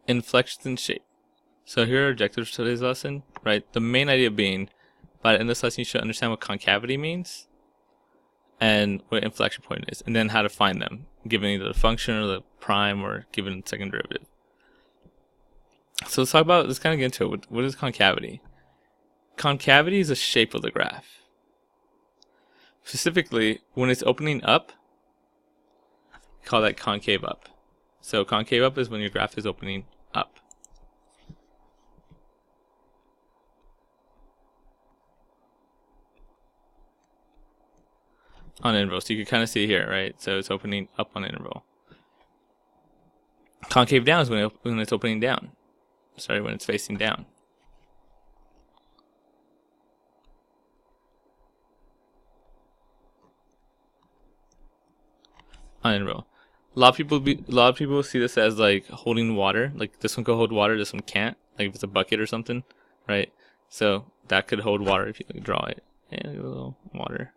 inflections in shape. So here are objectives for today's lesson, right? The main idea being, in this lesson you should understand what concavity means and what inflection point is, and then how to find them, given either the function or the prime or given the second derivative. So let's kind of get into it. What is concavity? Concavity is the shape of the graph. Specifically, when it's opening up, we call that concave up. So concave up is when your graph is opening up. On interval, so you can kind of see here, right? So it's opening up on interval. Concave down is when it's opening down. Sorry, when it's facing down. On interval. A lot of people see this as like holding water. Like this one could hold water, this one can't. Like if it's a bucket or something, right? So that could hold water if you can draw it. And a little water.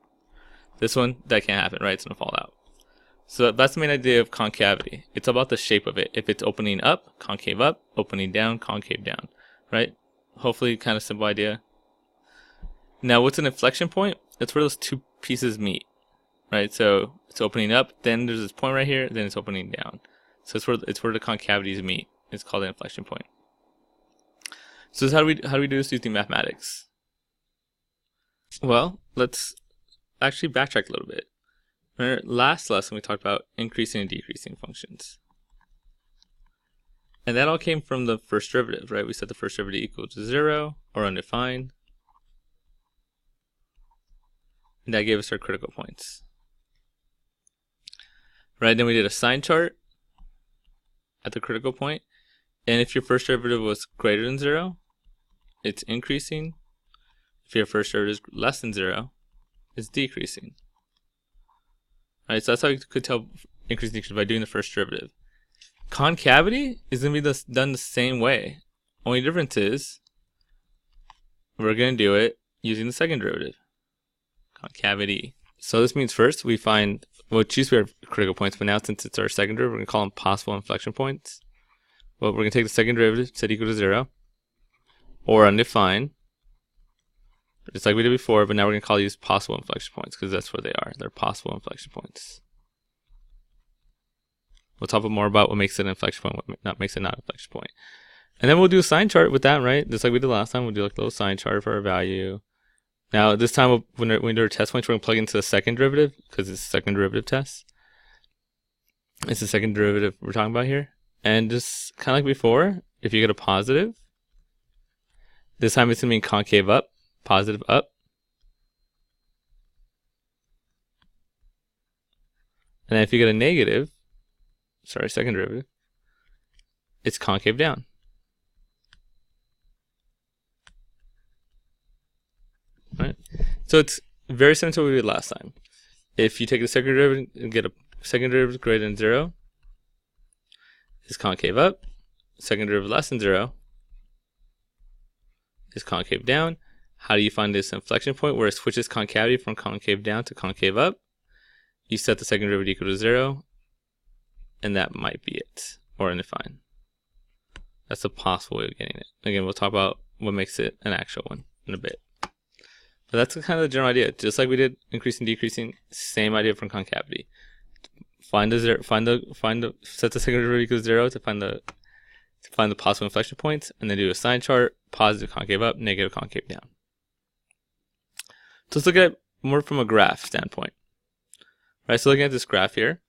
This one, that can't happen, right? It's gonna fall out. So that's the main idea of concavity. It's about the shape of it. If it's opening up, opening down, concave down, right? Hopefully kind of simple idea. Now what's an inflection point? It's where those two pieces meet, right? So it's opening up, then there's this point right here, then it's opening down. So it's where the concavities meet. It's called an inflection point. So how do we do this using mathematics? Well, let's actually backtrack a little bit. In our last lesson, we talked about increasing and decreasing functions. And that all came from the first derivative, right? We said the first derivative equal to 0 or undefined. And that gave us our critical points. Right, then we did a sign chart at the critical point. And if your first derivative was greater than 0, it's increasing. If your first derivative is less than 0, it's decreasing. Right, so that's how you could tell increasing decreasing by doing the first derivative. Concavity is going to be done the same way. Only difference is we're going to do it using the second derivative. Concavity. So this means first we find, well, choose our critical points, but now since it's our second derivative, we're going to call them possible inflection points. Well, we're going to take the second derivative, set equal to 0, or undefined, just like we did before, but now we're going to call these possible inflection points because that's what they are. They're possible inflection points. We'll talk more about what makes it an inflection point, what makes it not an inflection point. And then we'll do a sign chart with that, right? Just like we did last time, we'll do like a little sign chart for our value. Now, this time, when we do our test points, we're going to plug into the second derivative because it's a second derivative test. It's the second derivative we're talking about here. And just kind of like before, if you get a positive, this time it's going to mean concave up, positive up. And then if you get a negative, second derivative, it's concave down. Right? So it's very similar to what we did last time. If you take the second derivative and get a second derivative greater than 0, is concave up. Second derivative less than 0 is concave down. How do you find this inflection point where it switches concavity from concave down to concave up? You set the second derivative equal to 0, and that might be it, or undefined. That's a possible way of getting it. Again, we'll talk about what makes it an actual one in a bit. But that's kind of the general idea. Just like we did increasing, decreasing, same idea from concavity. Set the second derivative equal to 0 to find the possible inflection points, and then do a sign chart: positive concave up, negative concave down. So let's look at it more from a graph standpoint. Right. So looking at this graph here,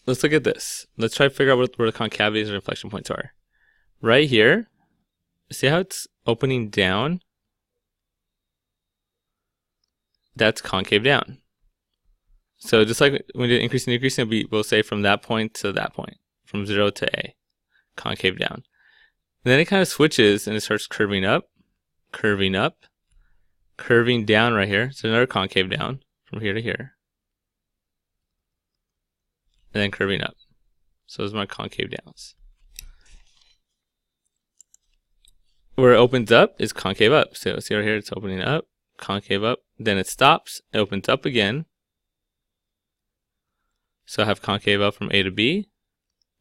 let's look at this. Let's try to figure out where the concavities or inflection points are. Right here, see how it's opening down? That's concave down. So just like when we did increasing and decreasing, we'll say from that point to that point, from 0 to A, concave down. And then it kind of switches and it starts curving up, curving down right here. So another concave down from here to here. And then curving up. So those are my concave downs. Where it opens up is concave up. So see right here, it's opening up, concave up. Then it stops, it opens up again. So I have concave up from A to B,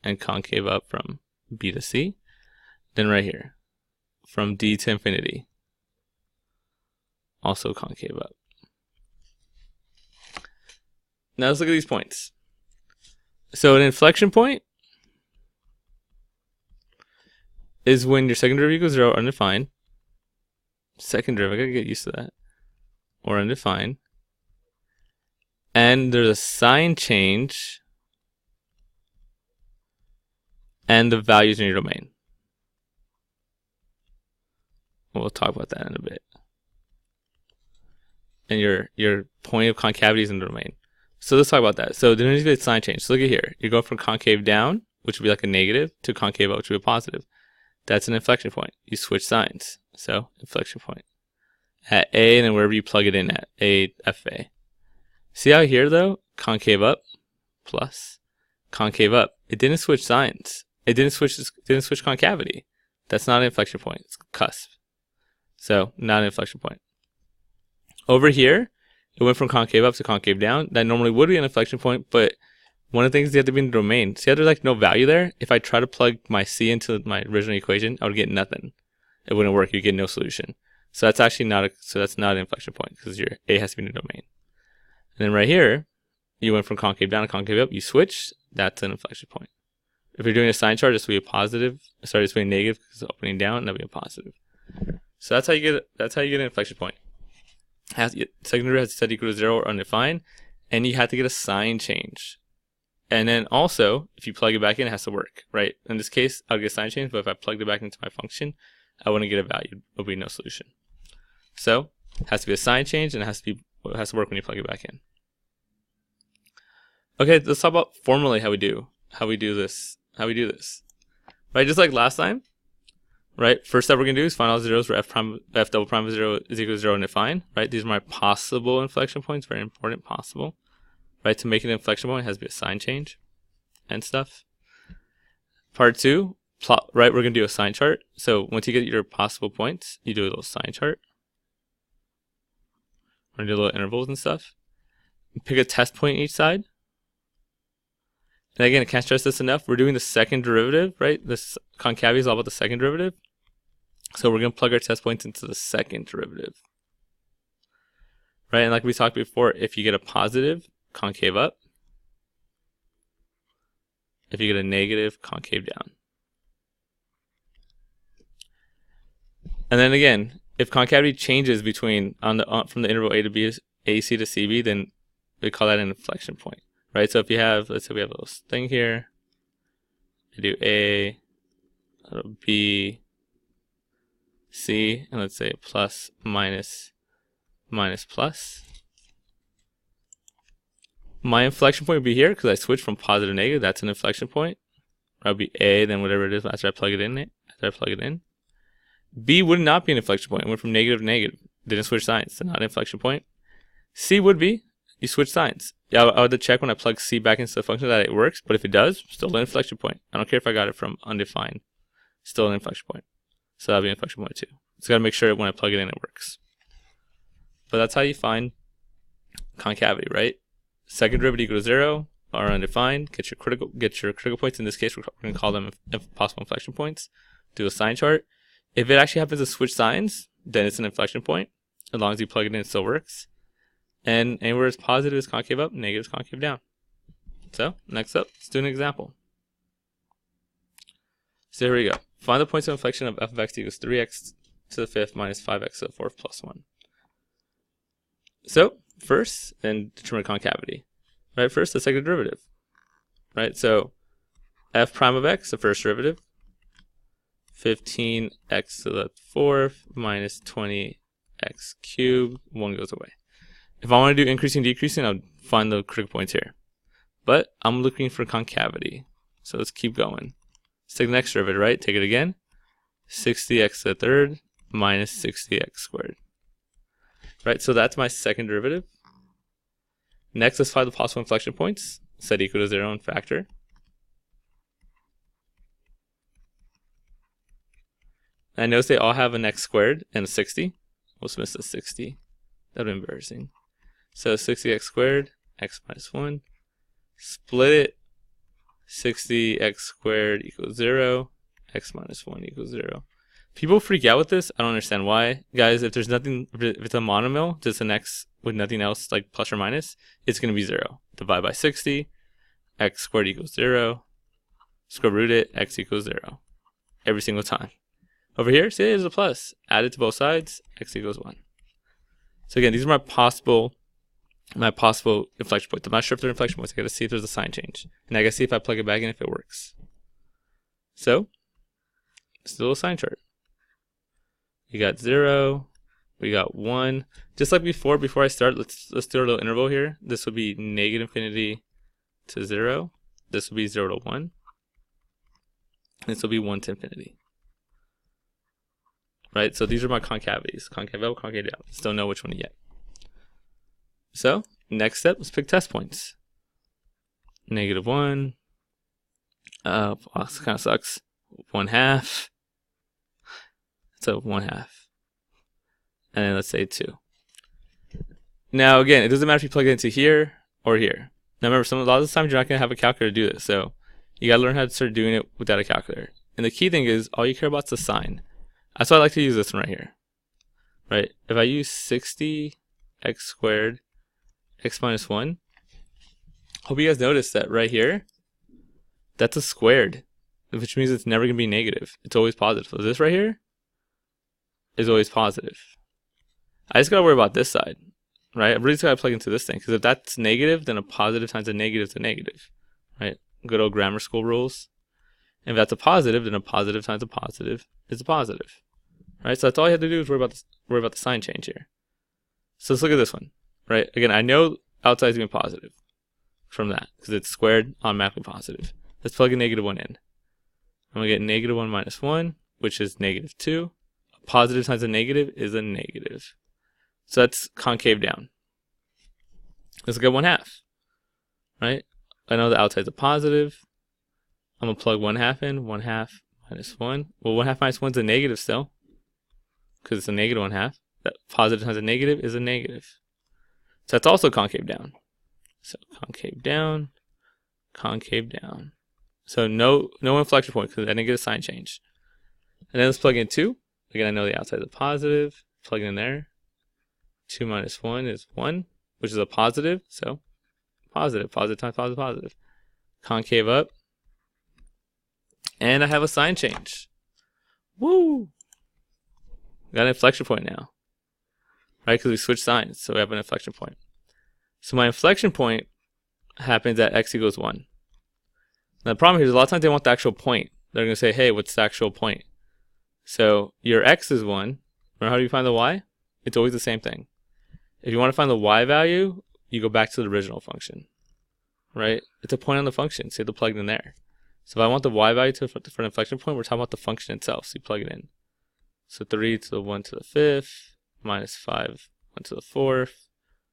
and concave up from B to C. Then right here, from D to infinity, also concave up. Now let's look at these points. So an inflection point is when your second derivative equals 0 or undefined. Second derivative, I gotta get used to that. Or undefined. And there's a sign change and the values in your domain. We'll talk about that in a bit. And your point of concavity is in the domain. So let's talk about that. So there needs to be a sign change. So look at here. You go from concave down, which would be like a negative, to concave up, which would be a positive. That's an inflection point. You switch signs. So inflection point. At A, and then wherever you plug it in at, A, FA. See how here, though, concave up, plus, concave up. It didn't switch signs. It didn't switch concavity. That's not an inflection point. It's cusp. So, not an inflection point. Over here, it went from concave up to concave down. That normally would be an inflection point, but one of the things is you have to be in the domain. See how there's like no value there? If I try to plug my C into my original equation, I would get nothing. It wouldn't work. You get no solution. So that's actually not that's not an inflection point because your A has to be in the domain. And then right here, you went from concave down to concave up. You switch. That's an inflection point. If you're doing a sign chart, this would be a positive. Sorry, this would be a negative because it's opening down, and that'd be a positive. So that's how you get an inflection point. Second derivative has to set equal to 0 or undefined, and you have to get a sign change. And then also, if you plug it back in, it has to work, right? In this case, I'll get a sign change, but if I plugged it back into my function, I wouldn't get a value. There would be no solution. So it has to be a sign change, and it has to work when you plug it back in. Okay, let's talk about formally how we do this. Right, just like last time. Right, first step we're gonna do is find all zeros where f double prime of 0 is equal to 0 and define. Right, these are my possible inflection points. Very important, possible. Right, to make an inflection point, it has to be a sign change and stuff. Part 2, plot. Right, we're gonna do a sign chart. So once you get your possible points, you do a little sign chart. We're gonna do little intervals and stuff. Pick a test point each side. And again, I can't stress this enough. We're doing the second derivative, right? This concavity is all about the second derivative. So we're going to plug our test points into the second derivative. Right? And like we talked before, if you get a positive, concave up. If you get a negative, concave down. And then again, if concavity changes between from the interval A to B, AC to CB, then we call that an inflection point. Right, so if you have, let's say we have a little thing here. I do A, B, C, and let's say plus, minus, minus, plus. My inflection point would be here because I switched from positive to negative. That's an inflection point. That would be A, then whatever it is after I plug it in. B would not be an inflection point. It went from negative to negative. Didn't switch signs, so not an inflection point. C would be. You switch signs. Yeah, I would check when I plug C back into the function that it works, but if it does, still an inflection point. I don't care if I got it from undefined. Still an inflection point. So that'll be an inflection point too. Just gotta make sure when I plug it in, it works. But that's how you find concavity, right? Second derivative equals 0 or undefined. Get your critical points. In this case, we're gonna call them possible inflection points. Do a sign chart. If it actually happens to switch signs, then it's an inflection point. As long as you plug it in, it still works. And anywhere it's positive is concave up, negative is concave down. So, next up, let's do an example. So here we go. Find the points of inflection of f of x equals 3x to the 5th minus 5x to the 4th plus 1. So, first, then determine concavity. Right, first, the second derivative. Right, so f prime of x, the first derivative, 15x to the 4th minus 20x cubed, 1 goes away. If I want to do increasing, decreasing, I'll find the critical points here. But I'm looking for concavity. So let's keep going. Let's take the next derivative, right? Take it again. 60x to the 3rd minus 60x squared. Right, so that's my second derivative. Next, let's find the possible inflection points. Set equal to 0 and factor. And notice they all have an x squared and a 60. We'll miss the 60. That'd be embarrassing. So 60x squared, x minus 1. Split it. 60 x squared equals 0, x minus 1 equals 0. People freak out with this. I don't understand why. Guys, if there's nothing, if it's a monomial, just an x with nothing else like plus or minus, it's going to be 0. Divide by 60, x squared equals 0. Square root it, x equals 0. Every single time. Over here, see, there's a plus. Add it to both sides, x equals 1. So again, these are my possible inflection points. I'm not sure if they're inflection points. I gotta see if there's a sign change. And I gotta see if I plug it back in if it works. So, still a sign chart. We got 0, we got 1. Just like before I start, let's do a little interval here. This would be negative infinity to 0. This would be 0 to 1. This will be 1 to infinity. Right, so these are my concavities. Concave up, concave down. Just don't know which one yet. So, next step, let's pick test points. Negative 1. This kind of sucks. 1/2. So 1/2. And then let's say 2. Now again, it doesn't matter if you plug it into here or here. Now remember, a lot of the times you're not going to have a calculator to do this. So you got to learn how to start doing it without a calculator. And the key thing is, all you care about is the sign. That's why I like to use this one right here. Right? If I use 60 x squared x minus 1, hope you guys notice that right here, that's a squared, which means it's never going to be negative. It's always positive. So this right here is always positive. I just got to worry about this side, right? I really just got to plug into this thing, because if that's negative, then a positive times a negative is a negative, right? Good old grammar school rules. And if that's a positive, then a positive times a positive is a positive, right? So that's all you have to do is worry about the sign change here. So let's look at this one, right? Again, I know outside is going to be positive from that, because it's squared, automatically positive. Let's plug a negative 1 in. I'm going to get negative 1 minus 1, which is negative 2. A positive times a negative is a negative. So that's concave down. Let's look at 1/2, right? I know the outside's a positive. I'm going to plug 1/2 in. 1/2 minus 1. Well, 1/2 minus 1 is a negative still, because it's a negative 1/2. That positive times a negative is a negative. So that's also concave down. So concave down, concave down. So no inflection point, because I didn't get a sign change. And then let's plug in 2. Again, I know the outside is a positive. Plug it in there. 2 minus 1 is 1, which is a positive. So positive times positive, positive. Concave up. And I have a sign change. Woo! Got an inflection point now. Right, because we switched signs, so we have an inflection point. So my inflection point happens at x equals 1. Now the problem here is a lot of times they want the actual point. They're going to say, hey, what's the actual point? So your x is 1. Remember how do you find the y? It's always the same thing. If you want to find the y value, you go back to the original function. Right? It's a point on the function, so you have to plug it in there. So if I want the y value for an inflection point, we're talking about the function itself, so you plug it in. So 3 to the 1 to the 5th, minus 5, 1 to the 4th,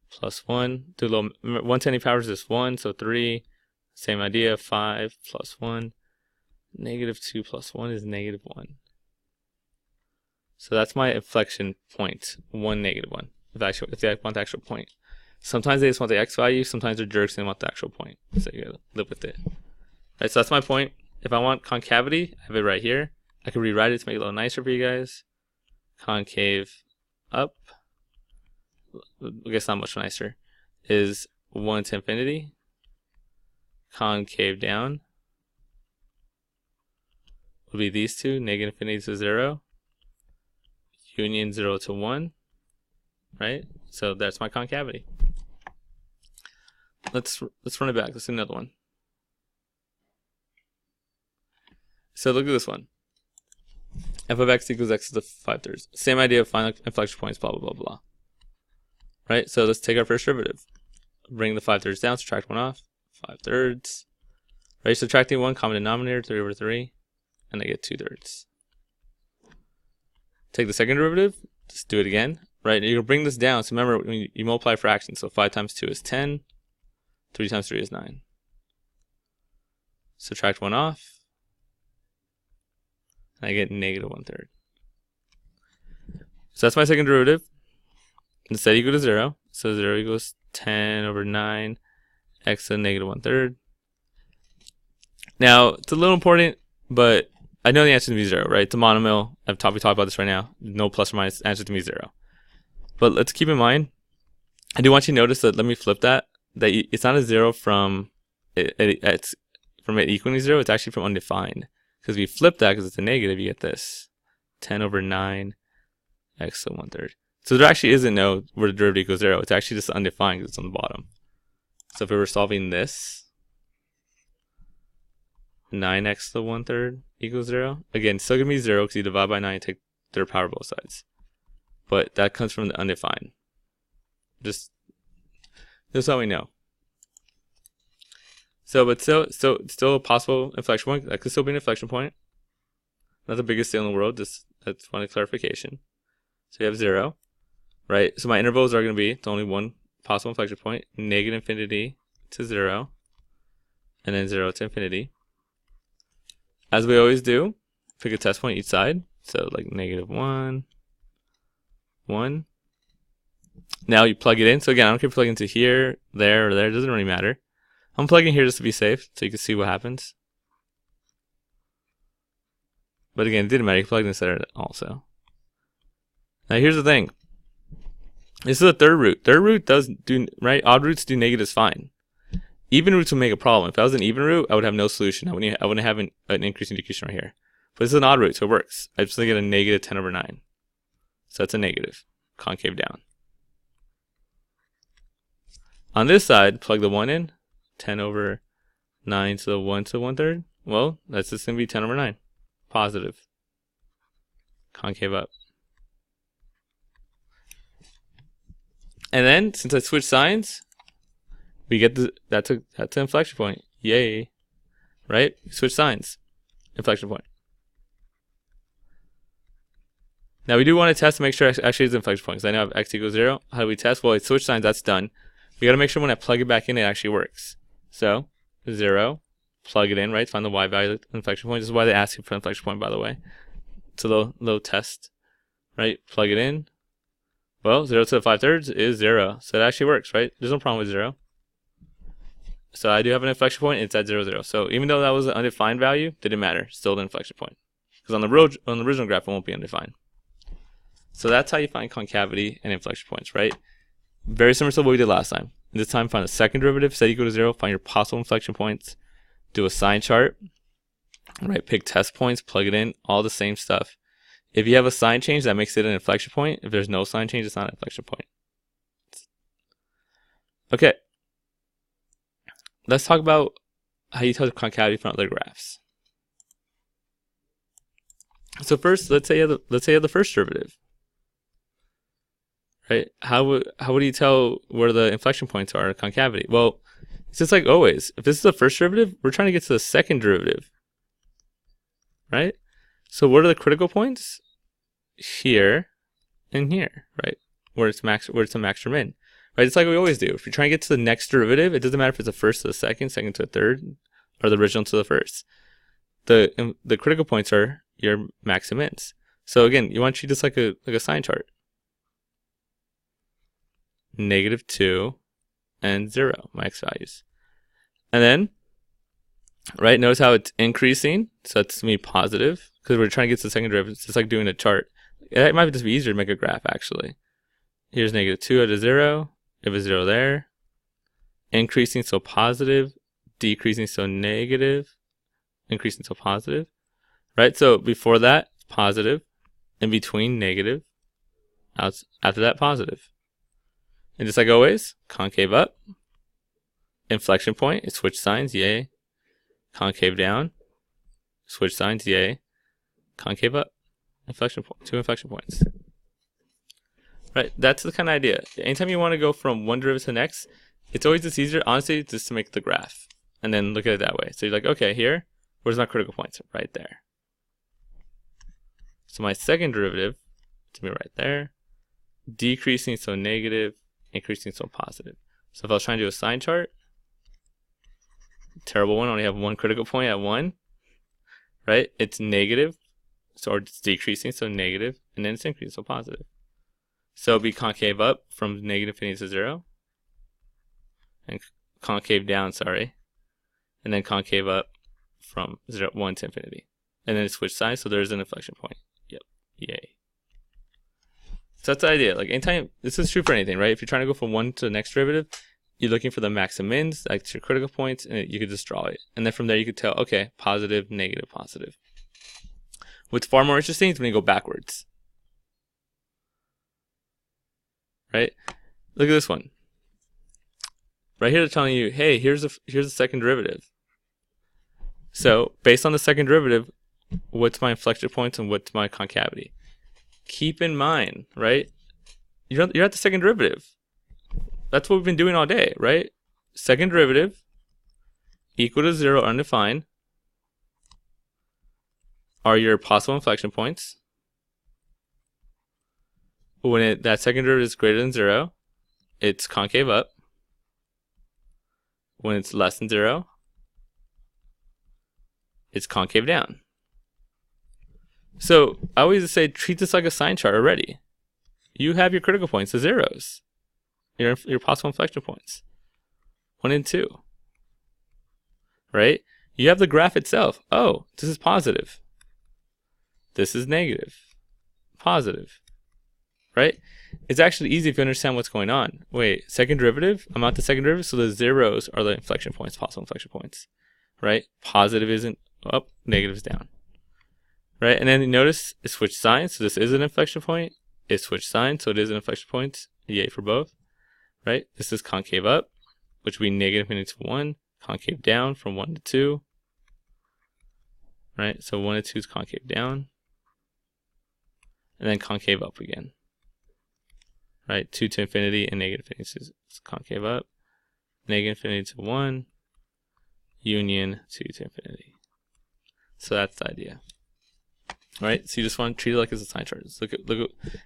plus 1. Do a little, 1 to any powers is 1, so 3. Same idea, 5 plus 1. Negative 2 plus 1 is negative 1. So that's my inflection point, 1, negative 1, if they want the actual point. Sometimes they just want the x value, sometimes they're jerks and they want the actual point. So you gotta live with it. Right, so that's my point. If I want concavity, I have it right here. I can rewrite it to make it a little nicer for you guys. Concave up, I guess not much nicer, is 1 to infinity. Concave down would be these two, negative infinity to 0. Union 0 to 1, right? So that's my concavity. Let's run it back. Let's do another one. So look at this one. F of x equals x to the 5/3. Same idea of finding inflection points, blah, blah, blah, blah. Right? So let's take our first derivative. Bring the 5/3 down, subtract 1 off. 5/3. Right? Subtracting 1, common denominator, 3 over 3. And I get 2/3. Take the second derivative, just do it again, right? You'll bring this down. So remember, when you multiply fractions, so 5 times 2 is 10, 3 times 3 is 9. Subtract 1 off, and I get negative 1/3. So that's my second derivative. Instead equal to 0, so 0 equals 10 over 9, x to the negative 1/3. Now, it's a little important, but I know the answer to be 0, right? It's a monomial. We talked about this right now. No plus or minus, answer to be 0. But let's keep in mind, I do want you to notice that, let me flip that it's not a 0 from it's from it equaling 0, it's actually from undefined. Because if you flip that, because it's a negative, you get this. 10 over 9 x to 1/3. So there actually isn't no where the derivative equals 0. It's actually just undefined because it's on the bottom. So if we were solving this, 9x to 1/3 equals 0. Again, still going to be 0 because you divide by 9 and take third power both sides. But that comes from the undefined. Just how we know. So, but still a possible inflection point. That could still be an inflection point. Not the biggest deal in the world. That's one clarification. So you have 0, right? So my intervals are going to be, it's only one possible inflection point, negative infinity to 0, and then 0 to infinity. As we always do, pick a test point each side. So like -1, 1. Now you plug it in. So again, I don't care if you plug into here, there, or there. It doesn't really matter. I'm plugging here just to be safe, so you can see what happens. But again, it didn't matter. You plugged in there also. Now here's the thing. This is a third root. Third root does do, right? Odd roots do negatives fine. Even roots would make a problem. If I was an even root, I would have no solution. I wouldn't have an increase and decrease right here. But this is an odd root, so it works. I just get a negative 10 over 9. So that's a negative. Concave down. On this side, plug the 1 in. 10 over 9 to the 1 to 1/3. Well, that's just going to be 10 over 9. Positive. Concave up. And then, since I switched signs, we get that's an inflection point. Yay. Right? Switch signs. Inflection point. Now we do want to test to make sure actually it's an inflection point, because I know I have x equals 0. How do we test? Well, it's switch signs, that's done. We got to make sure when I plug it back in, it actually works. So, 0, plug it in, right? Find the y value of the inflection point. This is why they ask you for inflection point, by the way. It's a low test, right? Plug it in. Well, 0 to the 5/3 is 0. So it actually works, right? There's no problem with 0. So I do have an inflection point. It's at 0, 0. So even though that was an undefined value, didn't matter. Still an inflection point. Because on the original graph, it won't be undefined. So that's how you find concavity and inflection points, right? Very similar to what we did last time. This time, find the second derivative, set equal to 0, find your possible inflection points, do a sign chart, right? Pick test points, plug it in, all the same stuff. If you have a sign change, that makes it an inflection point. If there's no sign change, it's not an inflection point. Okay. Let's talk about how you tell the concavity from other graphs. So first, let's say you have the first derivative. Right? How would you tell where the inflection points are in concavity? Well, it's just like always. If this is the first derivative, we're trying to get to the second derivative. Right? So what are the critical points? Here and here, right? Where it's a max or min. Right? It's like we always do. If you're trying to get to the next derivative, it doesn't matter if it's the first to the second, second to the third, or the original to the first. The critical points are your max and mins. So again, you want to treat this like a sign chart. -2 and 0 max values. And then, right, notice how it's increasing. So that's going to be positive because we're trying to get to the second derivative. It's just like doing a chart. It might just be easier to make a graph, actually. Here's -2 out of 0. If it's 0 there. Increasing, so positive. Decreasing, so negative. Increasing, so positive. Right, so before that, positive. In between, negative. After that, positive. And just like always, concave up, inflection point, it's switch signs, yay. Concave down, switch signs, yay. Concave up, inflection point, 2 inflection points. Right, that's the kind of idea. Anytime you want to go from one derivative to the next, it's always just easier, honestly, just to make the graph. And then look at it that way. So you're like, okay, here, where's my critical points? Right there. So my second derivative, it's going to be right there. Decreasing, so negative. Increasing, so positive. So if I was trying to do a sign chart, terrible one, I only have one critical point at 1, right? It's negative, so it's decreasing, so negative, and then it's increasing, so positive. So it'll be concave up from negative infinity to 0, and concave down, sorry, and then concave up from 1 to infinity. And then it switched signs, so there's an inflection point. Yep, yay. So that's the idea. Like anytime, this is true for anything, right? If you're trying to go from one to the next derivative, you're looking for the max and mins, like your critical points, and you could just draw it. And then from there you could tell, okay, positive, negative, positive. What's far more interesting is when you go backwards. Right? Look at this one. Right here they're telling you, hey, here's the second derivative. So based on the second derivative, what's my inflection points and what's my concavity? Keep in mind, right? You're at the second derivative. That's what we've been doing all day, right? Second derivative equal to 0 undefined are your possible inflection points. When that second derivative is greater than 0, it's concave up. When it's less than 0, it's concave down. So I always say treat this like a sign chart already. You have your critical points, the zeros, your possible inflection points, 1 and 2. Right? You have the graph itself. Oh, this is positive. This is negative. Positive. Right? It's actually easy if you understand what's going on. Wait, second derivative? I'm at the second derivative, so the zeros are the inflection points, possible inflection points. Right? Positive isn't up, negative is down. Right? And then you notice it switched signs, so this is an inflection point. It switched signs, so it is an inflection point. Yay for both. Right? This is concave up, which would be negative infinity to 1. Concave down from 1 to 2. Right? So 1 to 2 is concave down. And then concave up again. Right? 2 to infinity and negative infinity is concave up. Negative infinity to 1. Union 2 to infinity. So that's the idea. Right? So you just want to treat it like it's a sign chart. Just look at,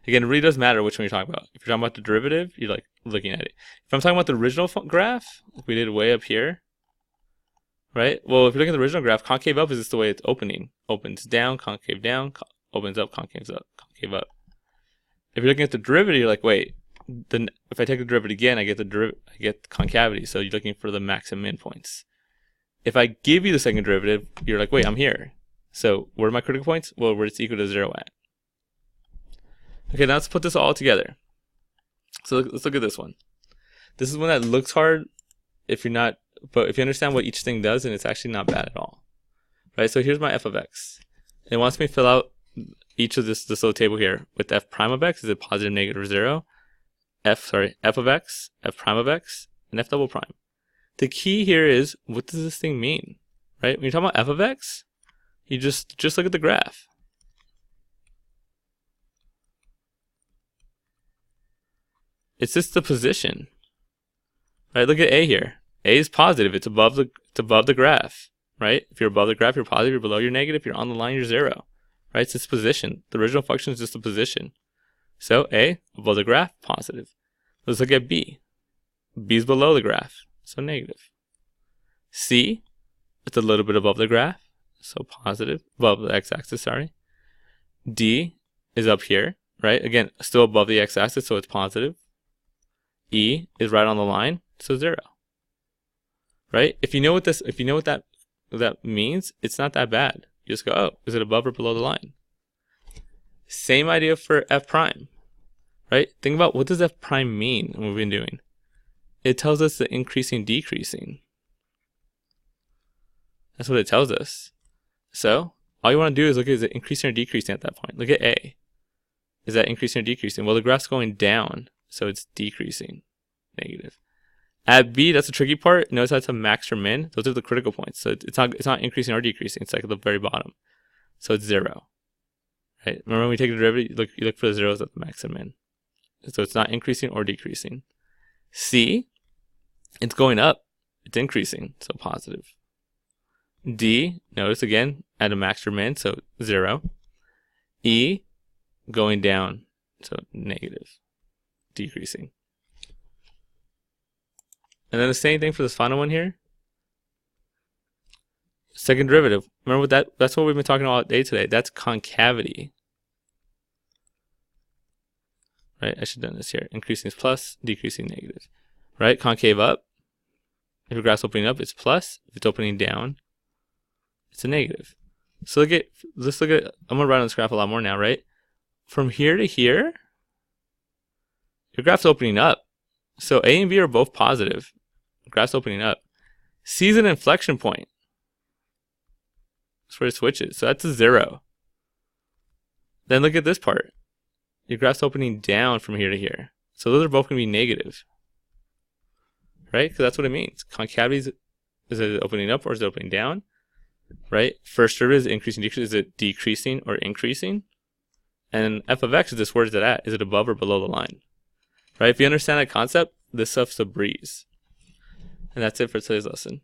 again, it really does matter which one you're talking about. If you're talking about the derivative, you're like looking at it. If I'm talking about the original graph, we did way up here. Right? Well, if you look at the original graph, concave up is just the way it's opening. Opens down, opens up, concave up. If you're looking at the derivative, you're like, wait, then if I take the derivative again, I get the concavity. So you're looking for the max and min points. If I give you the second derivative, you're like, wait, I'm here. So where are my critical points? Well, where it's equal to 0 at. Okay, now let's put this all together. So let's look at this one. This is one that looks hard if you're not, but if you understand what each thing does, then it's actually not bad at all. Right? So here's my f of x. It wants me to fill out each of this little table here with f prime of x. Is it positive, negative, or 0? F of x, f prime of x, and f double prime. The key here is, what does this thing mean? Right? When you're talking about f of x, you just look at the graph. It's just the position. Right? Look at a here. A is positive. It's above the graph. Right? If you're above the graph, you're positive. You're below, you're negative. If you're on the line, you're 0. Right? It's this position. The original function is just a position. So A, above the graph, positive. Let's look at B. B is below the graph, so negative. C, it's a little bit above the graph, so positive, above the x-axis, sorry. D is up here, right? Again, still above the x-axis, so it's positive. E is right on the line, so 0. Right? If you know what that means, it's not that bad. You just go, oh, is it above or below the line? Same idea for f prime. Right? Think about, what does f prime mean in what we've been doing? It tells us the increasing, decreasing. That's what it tells us. So all you want to do is look at, is it increasing or decreasing at that point? Look at A. Is that increasing or decreasing? Well, the graph's going down, so it's decreasing, negative. At B, that's the tricky part. Notice that's a max or min. Those are the critical points. So it's not increasing or decreasing. It's like at the very bottom. So it's 0. Right? Remember when we take the derivative, you look for the zeros at the max and min. So it's not increasing or decreasing. C, it's going up. It's increasing, so positive. D, notice again, at a max or min, so 0. E, going down, so negative, decreasing. And then the same thing for this final one here. Second derivative. Remember what that's what we've been talking about all day today. That's concavity. Right? I should have done this here. Increasing is plus, decreasing negative. Right? Concave up. If your graph's opening up, it's plus. If it's opening down, It's a negative. So let's look at, I'm gonna write on this graph a lot more now, right? From here to here, your graph's opening up. So A and B are both positive. The graph's opening up. C is an inflection point. That's where it switches. So that's a 0. Then look at this part. Your graph's opening down from here to here. So those are both going to be negative. Right? Because that's what it means. Concavity is it opening up or is it opening down? Right? First derivative is it increasing, decreasing? Is it decreasing or increasing? And f of x is this, where is it at? Is it above or below the line? Right? If you understand that concept, this stuff's a breeze. And that's it for today's lesson.